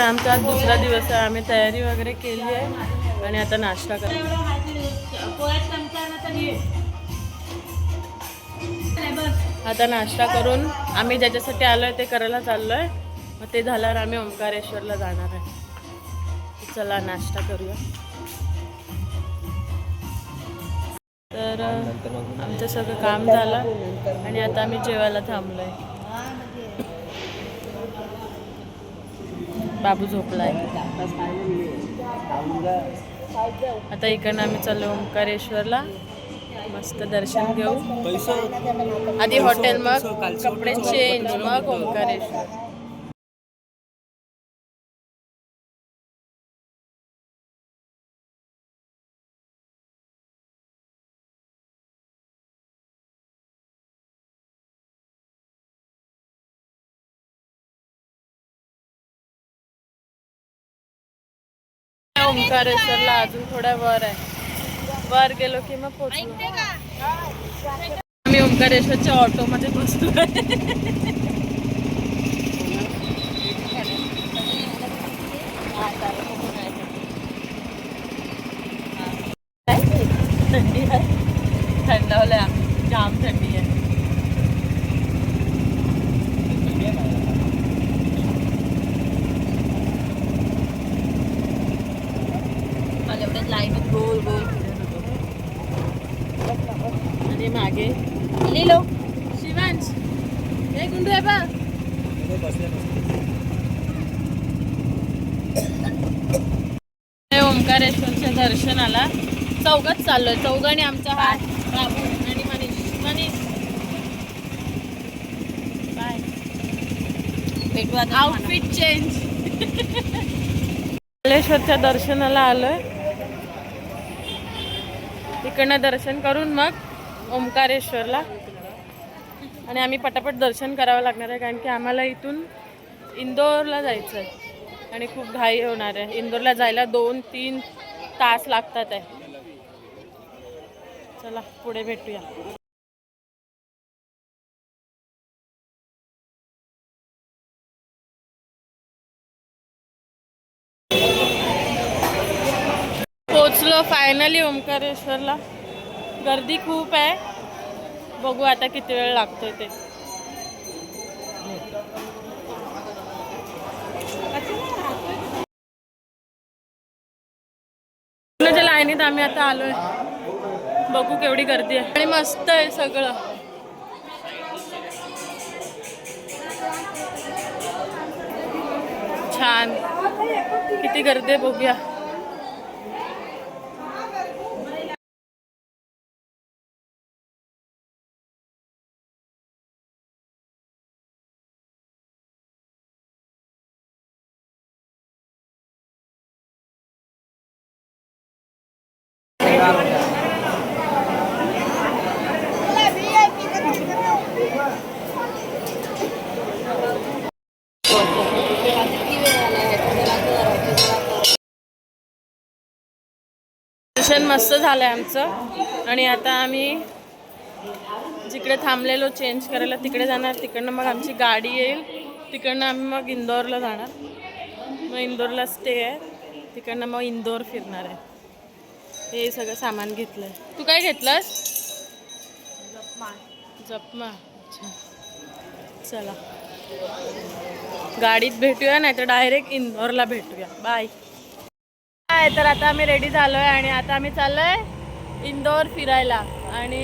आमचा आज दुसरा दिवस आहे. आम्ही तयारी वगैरे केली आहे आणि आता नाश्ता करतो. आता नाश्ता करून आम्ही ज्याच्यासाठी आलोय ते करायला चाललोय. मग ते झाल्यावर आम्ही ओंकारेश्वरला जाणार आहे. चला नाश्ता करूया. तर आमचं सगळं काम झालं आणि आता आम्ही जेवायला थांबलोय. बाबू झोपलाय. आता इकडनं आम्ही चाललो ओंकारेश्वरला. मस्त दर्शन घेऊ. आधी हॉटेल, मग कपडे चेंज, मग ओंकारेश्वर. ओंकारेश्वरला अजून थोड्या वर आहे. वर गेलो की मग पोहोचलो. आम्ही ओंकारेश्वरच्या ऑटोमध्ये बसलोय. थंडी आहे, थंडावलंय आम्ही. जाम थंडी आहे. लाईनीत गोल गोल आणि मागे लिलो शिवांश हे गुंडू आहे बा. ओंकारेश्वरच्या दर्शनाला चौघात चाललोय. चौघांनी आमचा हा बाबू आणि मनीष बाय. भेटू आता. Outfit change. ओंकारेश्वरच्या दर्शनाला आलोय. तिकडनं दर्शन करून मग ओंकारेश्वरला. आणि आम्ही पटापट दर्शन करावं लागणार आहे कारण की आम्हाला इथून इंदोरला जायचं आहे आणि खूप घाई होणार आहे. इंदोरला जायला 2-3 तास लागतात आहे. चला पुढे भेटूया. पोचलो फायनली ओंकारेश्वरला. गर्दी खूप आहे. बघू आता किती वेळ लागतोय ते. लाईनीत आम्ही आता आलोय. बघू केवढी गर्दी आहे. आणि मस्त आहे सगळं. छान. किती गर्दी आहे बघूया. दर्शन मस्त झालंय आमचं. आणि आता आम्ही जिकडे थांबलेलो चेंज करायला तिकडे जाणार. तिकडनं मग आमची गाडी येईल. तिकडनं आम्ही मग इंदोरला जाणार. मग इंदोरला स्टे आहे. तिकडनं मग इंदोर फिरणार आहे. हे सगळं सामान घेतलंय. तू काय घेतलंस? जपमा. अच्छा चला गाडीत भेटूया नाही तर डायरेक्ट इंदोरला भेटूया. बाय. तर आता आम्ही रेडी झालोय आणि आता आम्ही चाललोय इंदोर फिरायला. आणि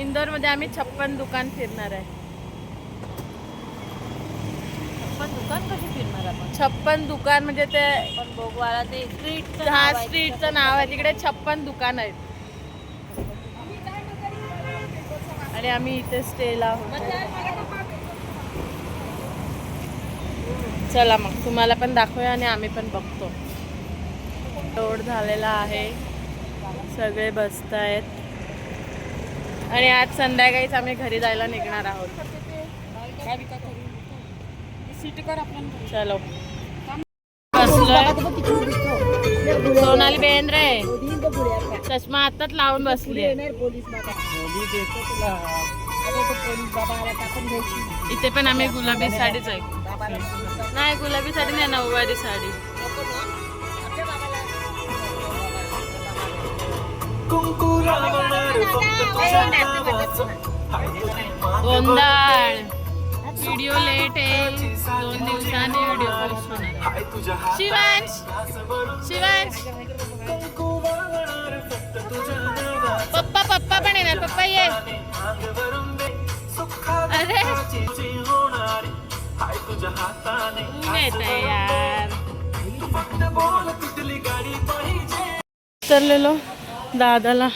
इंदोरमध्ये आम्ही 56 दुकान फिरणार आहे. 56 दुकान कशी फिरणार आपण? 56 दुकान म्हणजे ते बोगवाला ते स्ट्रीट. हा स्ट्रीटचं नाव आहे. तिकडे 56 दुकान आहेत. आणि आम्ही इथे स्टेला आहोत. चला मग तुम्हाला पण दाखवूया आणि आम्ही पण बघतो. रोड झालेला आहे. सगळे बसत आहेत. आणि आज संध्याकाळीच आम्ही घरी जायला निघणार आहोत. चलो बसलोय. सोनाली बेंद्रे चष्मा आताच लावून बसली. इथे पण आम्ही गुलाबी साडीच आहे. नाही गुलाबी साडी नाही, नऊवारी साडी. गोंधळ व्हिडिओ लेट येईल, 2 दिवसांनी व्हिडिओ पोस्ट होणार. शिवांश शिवांश पप्पा पप्पा पण येणार. पप्पा ये. अरे ऊन येतंय यार. उतरलेलो दादाला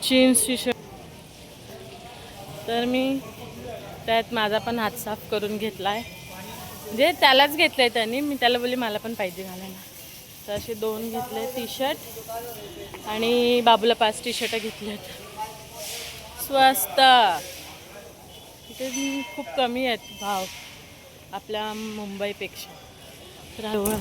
जीन्स टी शर्ट, तर मी त्यात माझा पण हात साफ करून घेतलाय. म्हणजे त्यालाच घेतलंय त्यांनी, मी त्याला बोलली मला पण पाहिजे घालायला. तर असे 2 घेतले टी शर्ट आणि बाबूला 5 टी शर्ट घेतलेत. स्वस्त, इथे खूप कमी आहेत भाव आपल्या मुंबईपेक्षा. तर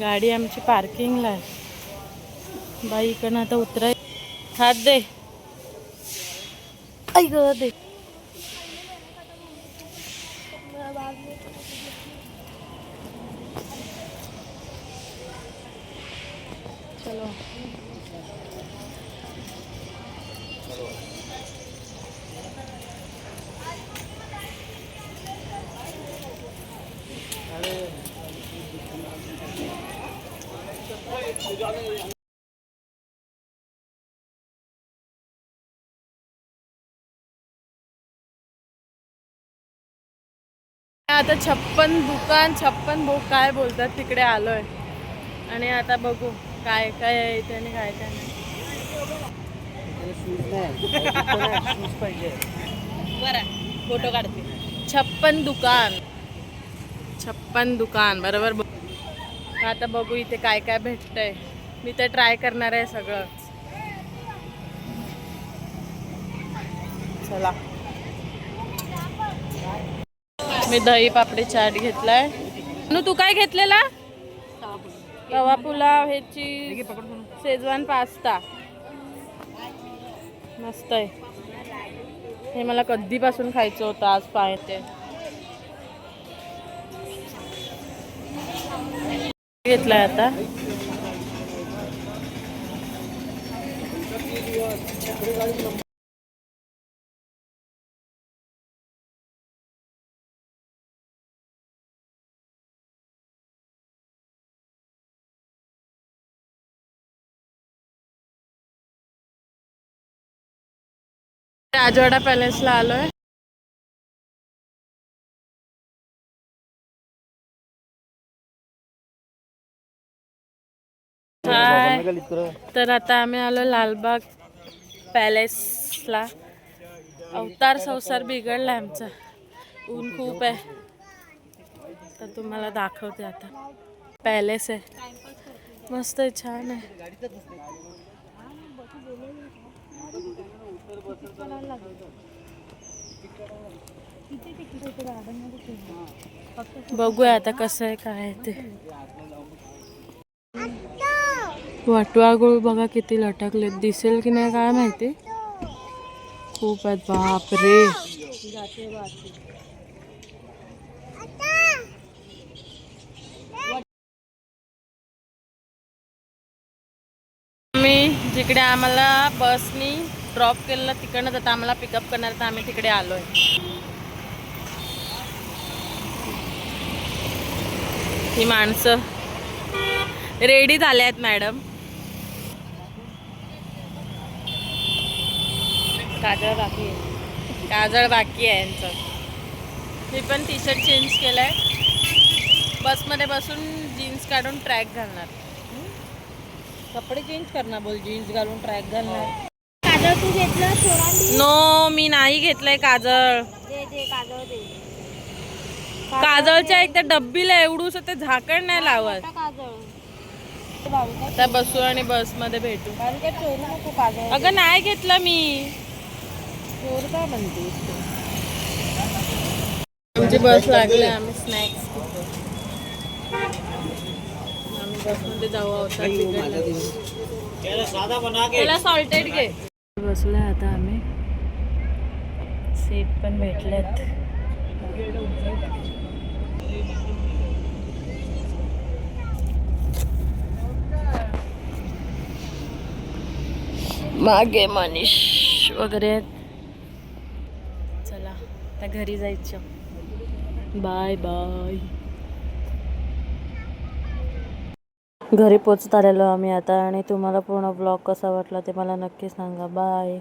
गाडी आमची पार्किंगला आहे. बाई इकडनं आता उतराय. हात दे. ऐ ग दे. चलो आता 56 दुकान 56 भोग काय बोलतात तिकडे आलोय. आणि आता बघू काय काय आहे इथे आणि काय काय नाही. बरं फोटो काढते. 56 दुकान 56 दुकान बरोबर. आता बघू इथे काय काय भेटतंय. मी तर ट्राय करणार आहे सगळं. चला. मी दही पापडी चाट घेतलाय. तू काय घेतलेला? रवा पुलाव, ह्याची शेजवान पास्ता मस्त आहे. हे मला कधीपासून खायचं होतं, आज पाहते. घेतलाय आता. राजवाडा पॅलेसला आलोय. तर आता आम्ही आलो लालबाग पॅलेसला. अवतार संसार बिघडला आमचा. ऊन खूप आहे, तर तुम्हाला दाखवते. आता पॅलेस आहे, मस्त आहे, छान आहे. बघूया आता कसं आहे काय आहे ते. वाटवागुळ बघा किती लटकले, दिसेल की नाही काय माहिती. खूप आहेत बापरे. आम्ही जिकडे आम्हाला बसनी ड्रॉप केलेलं तिकडनं आता आम्हाला पिकअप करणार, तर आम्ही तिकडे आलोय. ही माणसं रेडी झाले आहेत मॅडम. काजळ बाकी आहे, काजळ बाकी आहे यांचं. मी पण टी शर्ट चेंज केलंय. बसमध्ये बसून जीन्स काढून ट्रॅक घालणार. कपडे चेंज करणार बोल, जीन्स घालून ट्रॅक घालणार. काजळ तू घेतलं सोनाली? नो मी नाही घेतलंय काजळ. दे दे काजळ दे. काजळच्या एक तर डब्बीला एवढूस ते झाकण नाही लावत. काजळ आता बसू आणि बस मध्ये भेटू. चोरू नको काजळ. अगं नाही घेतलं मी. चोर काय म्हणतेस? आमची बस लागली, आम्ही स्नॅक्स घेतो. आम्ही बसमध्ये जाऊ आहोत. त्याला सॉल्टेड घे. बसलोय आता आम्ही सीट पण भेटलेत. मागे मनीष वगैरे आहेत. चला आता घरी जायचं. Bye bye. घरी पोचत आलेलो आम्ही आता आणि तुम्हाला पूर्ण ब्लॉग कसा वाटला ते मला नक्की सांगा. बाय.